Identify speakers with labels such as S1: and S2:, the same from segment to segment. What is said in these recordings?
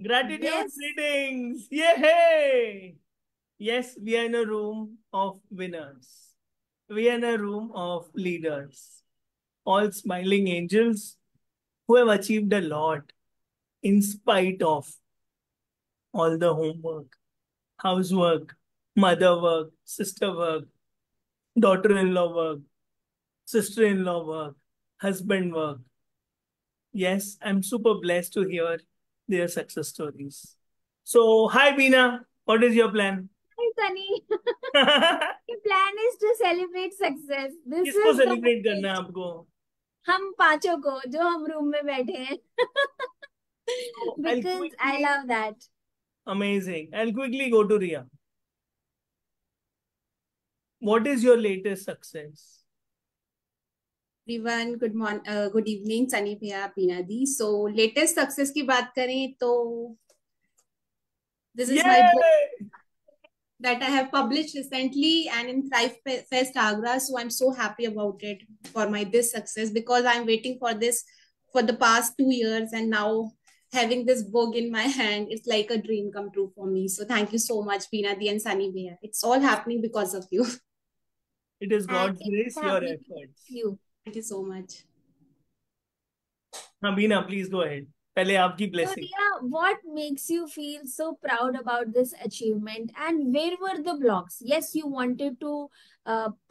S1: Gratitude
S2: Yes.
S1: greetings. Yay! Yes, we are in a room of winners. We are in a room of leaders. All smiling angels who have achieved a lot in spite of all the homework, housework, mother work, sister work, daughter-in-law work, sister-in-law work, husband work. Yes, I'm super blessed to hear their success stories. So, hi Beena, what is your plan?
S2: Hi, Sunny. The plan is to celebrate success. This
S1: किसको
S2: is the
S1: celebrate करना है
S2: moment.
S1: आपको?
S2: हम पांचों को जो हम room में बैठे हैं.
S1: So I'll
S2: Because I
S1: quickly,
S2: love that.
S1: amazing. I'll quickly go to Ria. What is your latest success?
S3: Everyone good morning good evening Sunny भैया पीना दी सो लेटेस्ट सक्सेस की बात करें तो this is my book
S1: Yay!
S3: that I have published recently and in Thrive Fest Agra. So I'm so happy about it for my this success because I'm waiting for this for the past 2 years and now having this book in my hand, it's like a dream come true for me. So thank you so much, Peenadi and Sunny Bhaiya. It's all happening because of you.
S1: It is
S2: And
S1: God's
S2: it's
S1: grace, your
S2: happening because of
S1: efforts.
S2: you.
S3: Thank you so much.
S1: हाँ बीना, please go ahead. पहले आपकी
S2: So,
S1: blessing.
S2: Ria, what makes you feel so proud about this achievement? And where were the blocks? Yes, you wanted to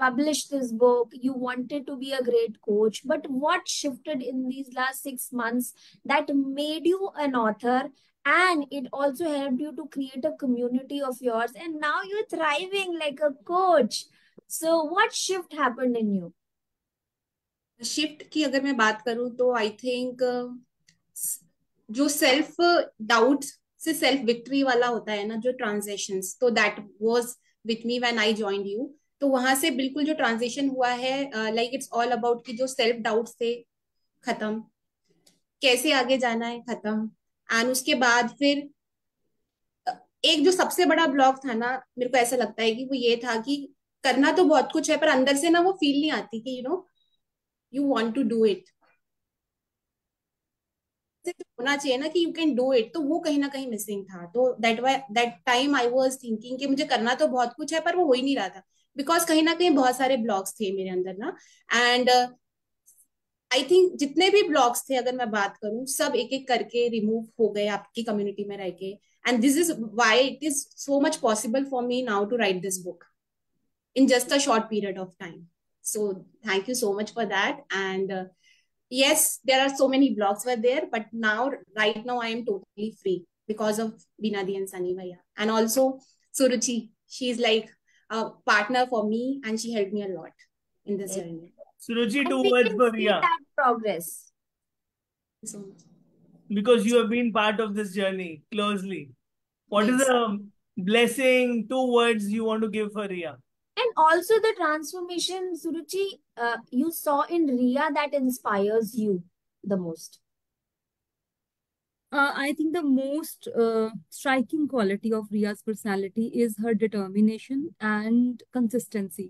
S2: publish this book, you wanted to be a great coach, but what shifted in these last 6 months that made you an author? And it also helped you to create a community of yours, and now you're thriving like a coach. So, what shift happened in you?
S3: Shift की अगर मैं बात करूं तो I think जो self doubt से self victory वाला होता है ना जो ट्रांजेक्शंस तो that was with me when I joined you तो वहां से बिल्कुल जो ट्रांजिशन हुआ है लाइक इट्स ऑल अबाउट कि जो सेल्फ डाउट्स थे खत्म कैसे आगे जाना है खत्म एंड उसके बाद फिर एक जो सबसे बड़ा ब्लॉक था ना मेरे को ऐसा लगता है कि वो ये था कि करना तो बहुत कुछ है पर अंदर से ना वो फील नहीं आती कि you want to do it होना चाहिए ना कि यू कैन डू इट तो वो कहीं ना कहीं मिसिंग था तो that time I was thinking कि मुझे करना तो बहुत कुछ है पर वो हो ही नहीं रहा था बिकॉज कहीं ना कहीं बहुत सारे ब्लॉक्स थे मेरे अंदर ना एंड आई थिंक जितने भी ब्लॉग्स थे अगर मैं बात करूं सब एक एक करके रिमूव हो गए आपकी कम्युनिटी में रह के and this is why it is so much possible for me now to write this book in just a short period of time. So thank you so much for that. And yes, there are so many blogs were there, but now right now I am totally free because of Binadi and Sunny Bhaiya. And also Suruchi, she's like a partner for me and she helped me a lot in this journey.
S1: Suruchi,
S2: And
S1: two
S2: we
S1: words
S2: can
S1: for
S2: see
S1: Ria.
S2: that progress.
S3: So much.
S1: Because you have been part of this journey closely. What is
S3: Yes.
S1: the blessing, two words you want to give for Ria?
S2: And also the transformation, Suruchi, you saw in Ria that inspires you the most.
S4: I think the most striking quality of Ria's personality is her determination and consistency.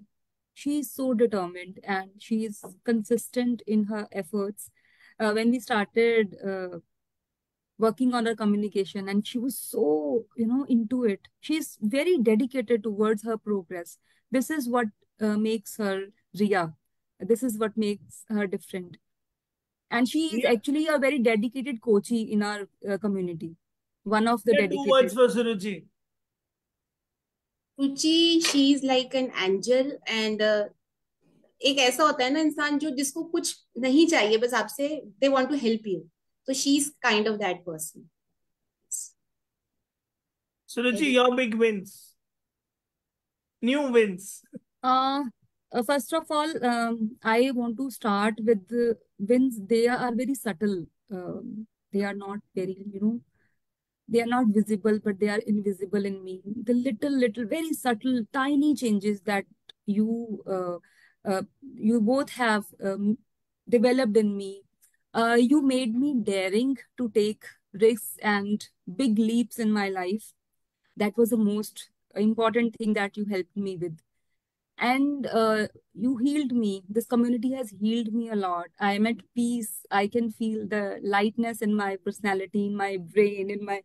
S4: She is so determined and she is consistent in her efforts. When we started working on her communication, and she was so, into it. She's very dedicated towards her progress. This is what makes her Ria. This is what makes her different. And she is
S1: Ria,
S4: actually a very dedicated coachee in our community. One of the
S1: Ria, two words
S4: dedicated.
S1: for Suruchi.
S3: Suruchi, she's like an angel and एक ऐसा होता है ना इंसान जो जिसको कुछ नहीं चाहिए बस आपसे they want to help you तो she is kind of that person
S1: Suruchi, your big wins, new wins.
S4: Uh, First of all, I want to start with the wins. They are very subtle. They are not very, they are not visible, but they are invisible in me. The little, very subtle, tiny changes that you, you both have developed in me. You made me daring to take risks and big leaps in my life. That was the most important thing that you helped me with. And you healed me. This community has healed me a lot. I am at peace. I can feel the lightness in my personality, in my brain, in my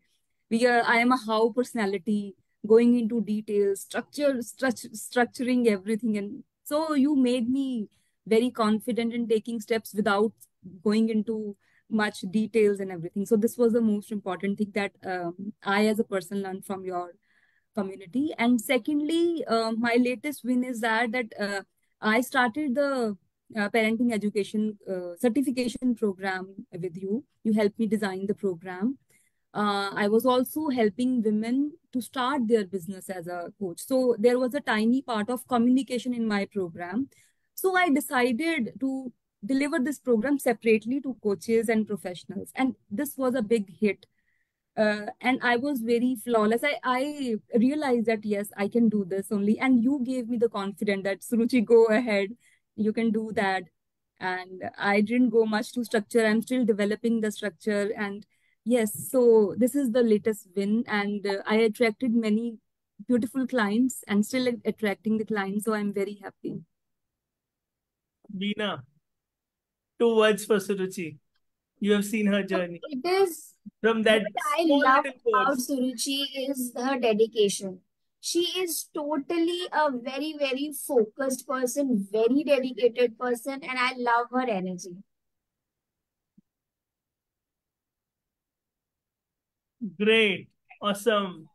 S4: I am a how personality, going into details, structuring everything. And so you made me very confident in taking steps without going into much details and everything. So this was the most important thing that I as a person learned from your community. And secondly, my latest win is that I started the parenting education certification program with you. You helped me design the program. I was also helping women to start their business as a coach. So there was a tiny part of communication in my program. So I decided to deliver this program separately to coaches and professionals. And this was a big hit. And I was very flawless. I realized that, yes, I can do this only. And you gave me the confidence that, Suruchi, go ahead. You can do that. And I didn't go much to structure. I'm still developing the structure. And yes, so this is the latest win. And I attracted many beautiful clients and still attracting the clients. So I'm very happy.
S1: Veena, 2 words for Suruchi. You have seen her journey
S2: It is
S1: from that
S2: what I
S1: small
S2: love
S1: little
S2: about
S1: course.
S2: Suruchi is her dedication. She is totally a very, very focused person, very dedicated person, and I love her energy.
S1: Great. Awesome.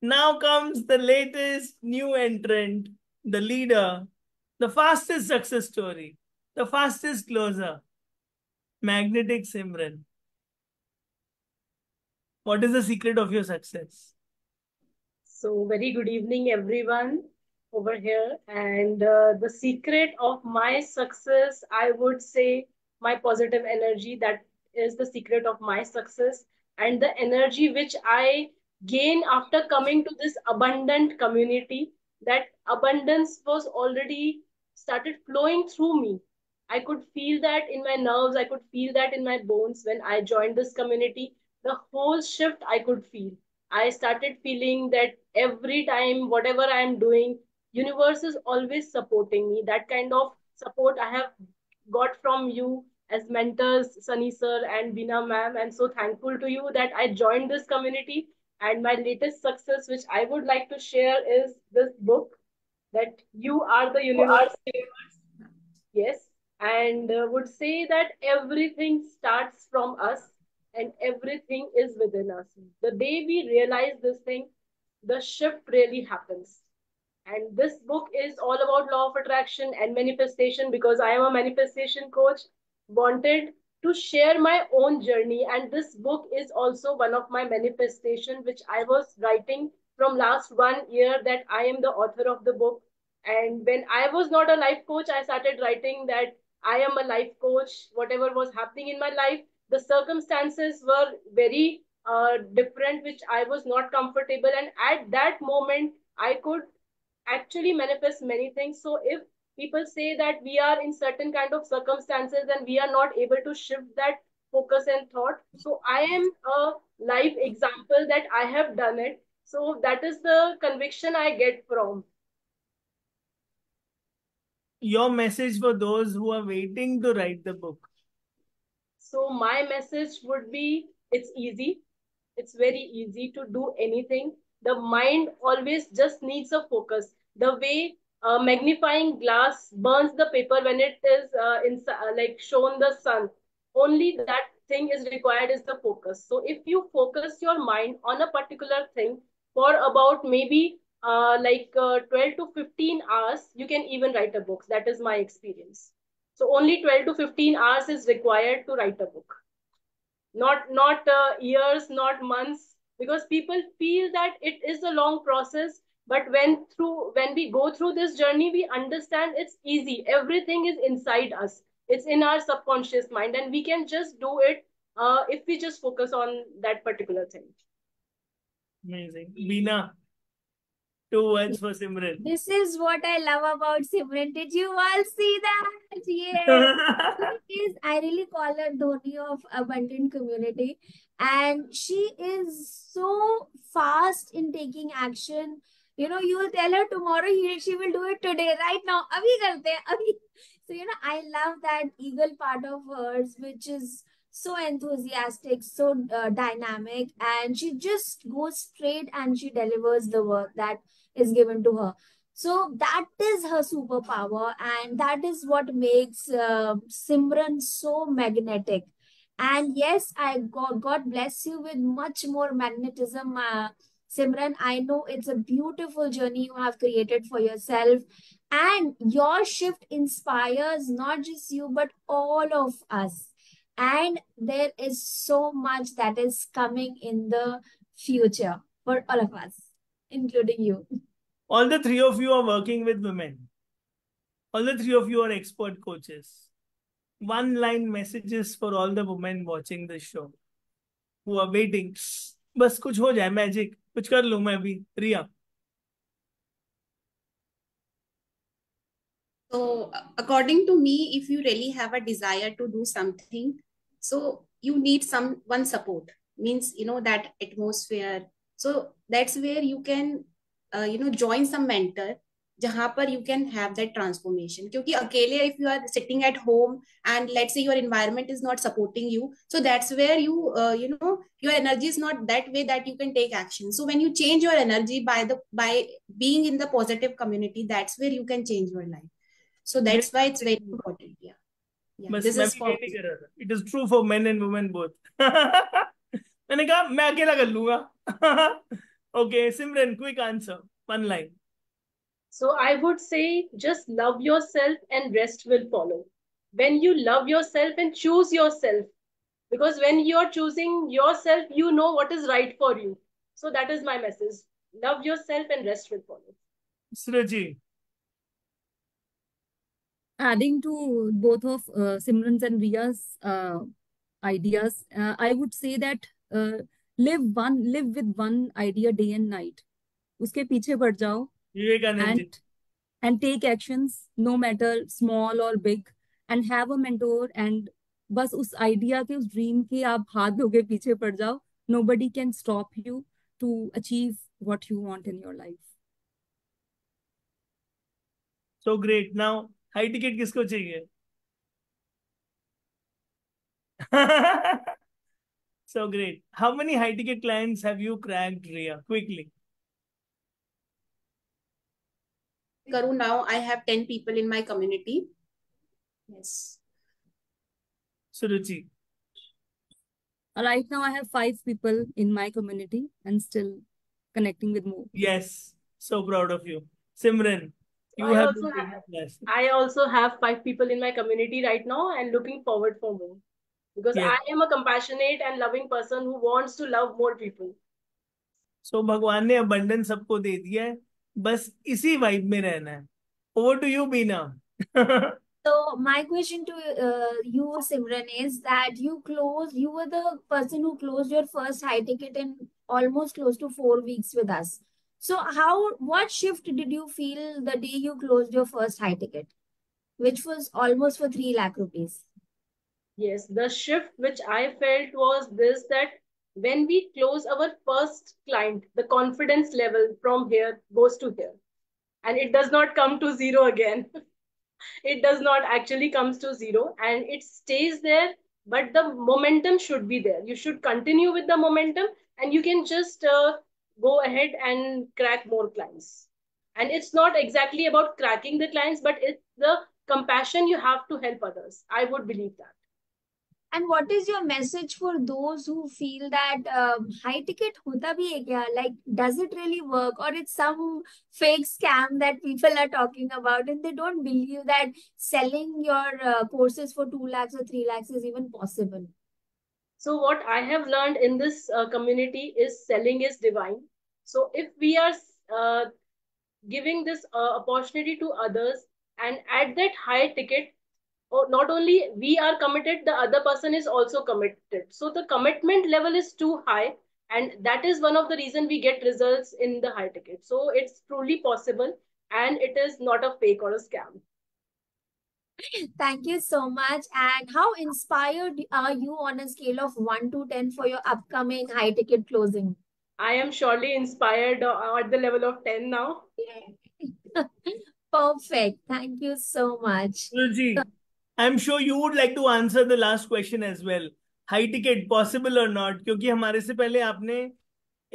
S1: Now comes the latest new entrant, the leader, the fastest success story, the fastest closer, Magnetic Simran. What is the secret of your success?
S5: So, very good evening, everyone over here. And the secret of my success, I would say, my positive energy. That is the secret of my success. And the energy which I gain after coming to this abundant community, that abundance was already started flowing through me. I could feel that in my nerves, I could feel that in my bones when I joined this community. The whole shift I could feel. I started feeling that every time, whatever I am doing, universe is always supporting me. That kind of support I have got from you as mentors, Sunny sir and Bina ma'am. I'm so thankful to you that I joined this community. And my latest success, which I would like to share, is this book, that you are the universe. Yes, and would say that everything starts from us and everything is within us. The day we realize this thing, the shift really happens. And this book is all about law of attraction and manifestation, because I am a manifestation coach. Wanted to share my own journey, and this book is also one of my manifestation, which I was writing from last 1 year, that I am the author of the book. And when I was not a life coach, I started writing that I am a life coach. Whatever was happening in my life, the circumstances were very different, which I was not comfortable. And at that moment, I could actually manifest many things. So if people say that we are in certain kind of circumstances and we are not able to shift that focus and thought, so I am a live example that I have done it. So that is the conviction I get from.
S1: Your message for those who are waiting to write the book.
S5: So my message would be, it's easy. It's very easy to do anything. The mind always just needs a focus. The way magnifying glass burns the paper when it is like shown the sun, only that thing is required is the focus. So if you focus your mind on a particular thing for about maybe 12 to 15 hours, you can even write a book. That is my experience. So only 12 to 15 hours is required to write a book, not years, not months, because people feel that it is a long process. But when we go through this journey, we understand it's easy. Everything is inside us. It's in our subconscious mind, and we can just do it if we just focus on that particular thing.
S1: Amazing. Veena, 2 words for Simran.
S2: This is what I love about Simran. Did you all see that? Yes. I really call her Dhoni of Abundant Community. And she is so fast in taking action. You know, you will tell her tomorrow, she will do it today, right now. Abhi karte hain, abhi. So, I love that eagle part of hers, which is so enthusiastic, so dynamic, and she just goes straight and she delivers the work that is given to her. So that is her superpower, and that is what makes Simran so magnetic. And yes, God bless you with much more magnetism, Simran. I know it's a beautiful journey you have created for yourself, and your shift inspires not just you but all of us. And there is so much that is coming in the future for all of us, including you.
S1: All the three of you are working with women. All the three of you are expert coaches. One line messages for all the women watching the show who are waiting. बस कुछ हो जाए magic, कुछ कर लूं मैं भी. रिया.
S3: So, according to me, if you really have a desire to do something, so you need someone support. Means, that atmosphere. So that's where you can, join some mentor, जहाँ पर you can have that transformation. क्योंकि अकेले, if you are sitting at home and let's say your environment is not supporting you, so that's where you, your energy is not that way that you can take action. So when you change your energy by being in the positive community, that's where you can change your life. So that's why it's very important. Yeah.
S1: बस
S3: This
S1: मैं
S3: is
S1: भी
S3: for
S1: यही नहीं कर रहा था. It is true for men and women both. मैंने कहा मैं अकेला कर लूंगा. Okay, Simran, quick answer. One line.
S5: So I would say just love yourself and rest will follow. When you love yourself and choose yourself, because when you're choosing yourself, you know what is right for you. So that is my message. Love yourself and rest will follow.
S1: Sruji.
S4: Adding to both of Simran's and Ria's ideas, I would say that live with one idea day and night. उसके पीछे बढ़ जाओ
S1: Vivekananda ji.
S4: and take actions no matter small or big, and have a mentor, and बस उस idea के उस dream के आप हाथ धोके पीछे पड़ जाओ. Nobody can stop you to achieve what you want in your life.
S1: So great. Now, high ticket किसको चाहिए? So great. How many high ticket clients have you cracked, Ria? Quickly.
S3: Karu, now I have 10 people in my community. Yes.
S1: Suruchi.
S4: Right now, I have 5 people in my community and still connecting with more.
S1: Yes. So proud of you. Simran, you have been very blessed.
S5: I also have 5 people in my community right now and looking forward for more. Because
S1: Yes.
S5: I am a compassionate and loving person who wants to love more people.
S1: So भगवान ने abundance सबको दे दिया है. बस इसी vibe में रहना है. Over to you, Beena.
S2: So my question to you, Simran, is that you were the person who closed your first high ticket in almost close to 4 weeks with us. So what shift did you feel the day you closed your first high ticket, which was almost for 3 lakh rupees?
S5: Yes, the shift which I felt was this, that when we close our first client, the confidence level from here goes to here. And it does not come to zero again. It does not actually comes to zero and it stays there, but the momentum should be there. You should continue with the momentum and you can just go ahead and crack more clients. And it's not exactly about cracking the clients, but it's the compassion you have to help others. I would believe that.
S2: And what is your message for those who feel that high ticket hota bhi hai kya? Like, does it really work, or it's some fake scam that people are talking about and they don't believe that selling your courses for 2 lakhs or 3 lakhs is even possible?
S5: So what I have learned in this community is selling is divine. So if we are giving this opportunity to others and at that high ticket, not only we are committed, the other person is also committed. So the commitment level is too high, and that is one of the reason we get results in the high ticket. So it's truly possible, and it is not a fake or a scam.
S2: Thank you so much. And how inspired are you on a scale of 1 to 10 for your upcoming high ticket closing?
S5: I am surely inspired at the level of 10 now.
S2: Perfect. Thank you so much.
S1: Suruchi, I'm sure you would like to answer the last question as well. High ticket possible और not, क्योंकि हमारे से पहले आपने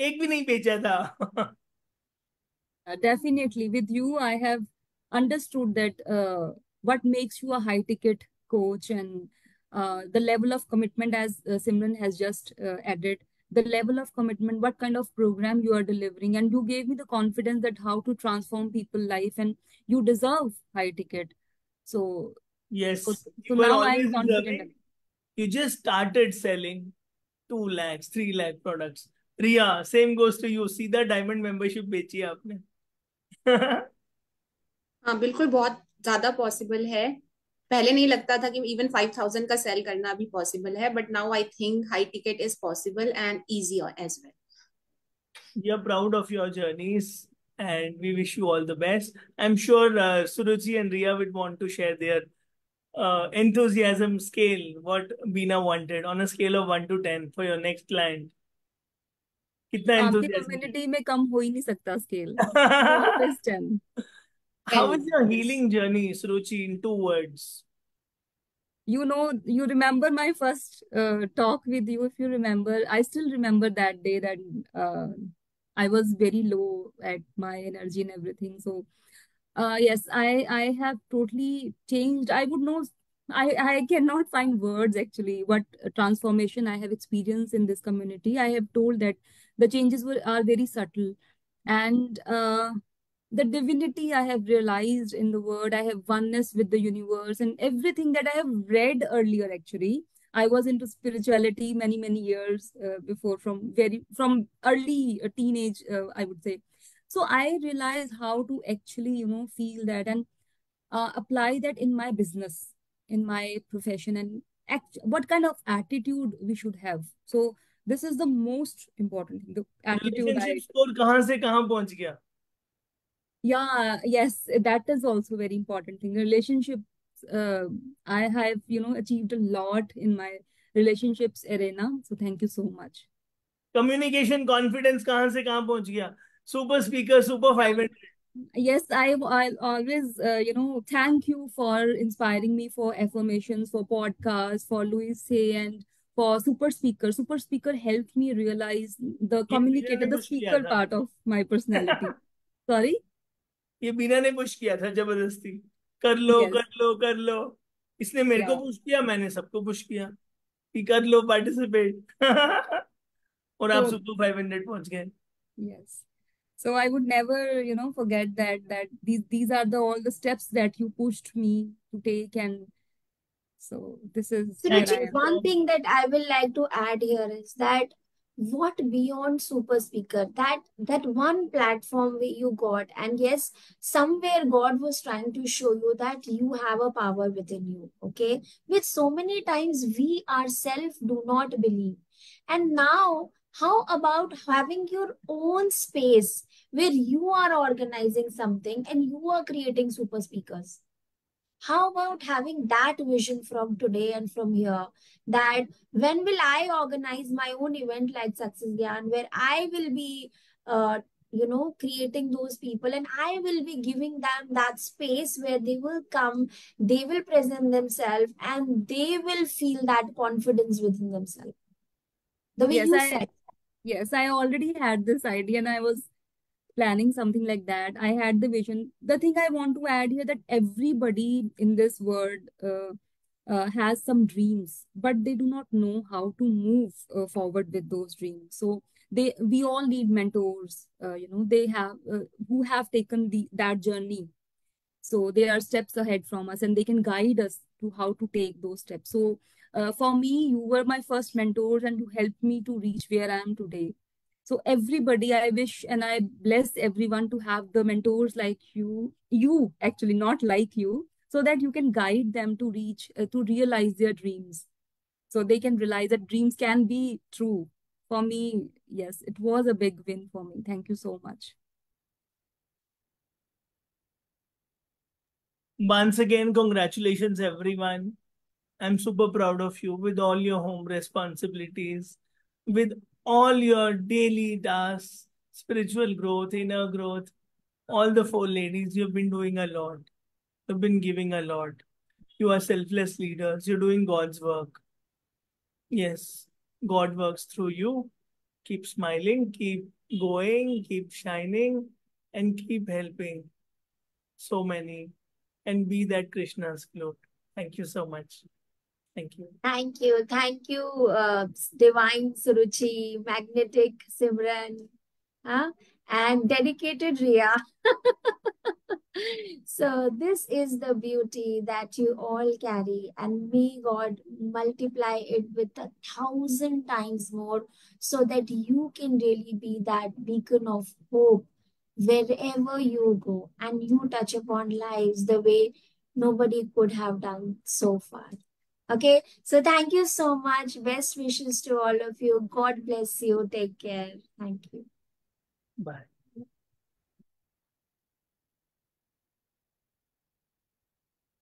S1: एक भी नहीं बेचा था.
S4: Definitely, with you, I have understood that what makes you a high ticket coach, and the level of commitment, as Simran has just added, the level of commitment, what kind of program you are delivering, and you gave me the confidence that how to transform people life, and you deserve high ticket. So, so,
S1: Yes,
S4: so
S1: you were
S4: now I am
S1: always
S4: confident.
S1: deserving. You just started selling 2 lakhs, 3 lakh products. Riya, same goes to you. सीधा diamond membership बेची है आपने.
S3: हाँ बिल्कुल, बहुत ज्यादा possible है. पहले नहीं लगता था कि इवन 5,000 का सेल करना भी पॉसिबल है, but now I think high ticket is possible and easier as well.
S1: We are proud of your journeys and we wish you all the best. I'm sure Suruchi and Riya would want to share their enthusiasm scale, what Beena wanted on a scale of 1 to 10 for your next client. कितना
S4: आपकी
S1: enthusiasm
S4: community में कम हो ही नहीं सकता scale.
S1: है?
S4: Always 10.
S1: How is your
S3: Yes.
S1: healing journey, Suruchi, in 2 words?
S4: You know, you remember my first talk with you. If you remember, I still remember that day that uh, I was very low at my energy and everything. So yes, I have totally changed. I would know, I cannot find words actually what transformation I have experienced in this community. I have told that the changes were are very subtle, and the divinity I have realized in the word. I have oneness with the universe and everything that I have read earlier. Actually, I was into spirituality many years before, from early teenage, I would say. So I realized how to actually, feel that and apply that in my business, in my profession, and what kind of attitude we should have. So this is the most important thing, the attitude.
S1: Relationship score कहाँ से कहाँ पहुंच गया?
S4: Yeah, yes, that is also very important thing. Relationships, I have, achieved a lot in my relationships arena. So thank you so much.
S1: Communication confidence कहाँ से कहाँ पहुंच गया? Super speaker, super 500.
S4: Yes, I'll always, thank you for inspiring me for affirmations, for podcasts, for Louis Hay, and for Super Speaker. Super Speaker helped me realize the
S1: ये बीना
S4: communicator,
S1: ने
S4: the
S1: push किया
S4: speaker
S1: था.
S4: part of my personality. Sorry?
S1: ये बीना ने push किया था जबरदस्ती. कर लो
S4: Yes.
S1: कर लो कर लो. इसने मेरे को
S4: Yeah.
S1: पुश किया, मैंने सबको पुश किया कि कर लो पार्टिसिपेट. और आप
S4: So,
S1: सुपर 500 पहुंच गए.
S4: yes. So I would never, forget that these are the all the steps that you pushed me to take, and so this is
S2: So,
S4: where
S1: Thank
S2: Ruchi,
S4: I
S1: you
S4: am.
S2: one
S1: so
S2: thing
S1: much.
S2: that I will like to add here is that what beyond super speaker, that one platform where you got, and yes, somewhere God was trying to show you that you have a power within you, okay, which so many times we ourselves do not believe. And now, how about having your own space where you are organizing something and you are creating super speakers? How about having that vision from today and from here, that when will I organize my own event like Success Gyan, where I will be creating those people, and I will be giving them that space where they will come, they will present themselves, and they will feel that confidence within themselves, the way
S4: Yes,
S2: you
S4: I
S2: said.
S4: yes, I already had this idea, and I was planning something like that. I had the vision. The thing I want to add here, that everybody in this world has some dreams, but they do not know how to move forward with those dreams. So we all need mentors. They have who have taken that journey. So they are steps ahead from us, and they can guide us to how to take those steps. So for me, you were my first mentors, and you helped me to reach where I am today. So everybody, I wish and I bless everyone to have the mentors like you actually, not like you, so that you can guide them to reach, to realize their dreams. So they can realize that dreams can be true. For me, yes, it was a big win for me. Thank you so much.
S1: Once again, congratulations, everyone. I'm super proud of you with all your home responsibilities, with all your daily tasks, spiritual growth, inner growth. All the 4 ladies, you've been doing a lot. You've been giving a lot. You are selfless leaders. You're doing God's work. Yes, God works through you. Keep smiling, keep going, keep shining, and keep helping so many, and be that Krishna's float. Thank you so much. Thank you.
S2: Thank you. Thank you, Divine Suruchi, Magnetic Simran, and dedicated Ria. So this is the beauty that you all carry, and may God multiply it with 1,000 times more so that you can really be that beacon of hope wherever you go and you touch upon lives the way nobody could have done so far. Okay, so thank you so much. Best wishes to all of you. God bless you. Take care. Thank you.
S1: Bye.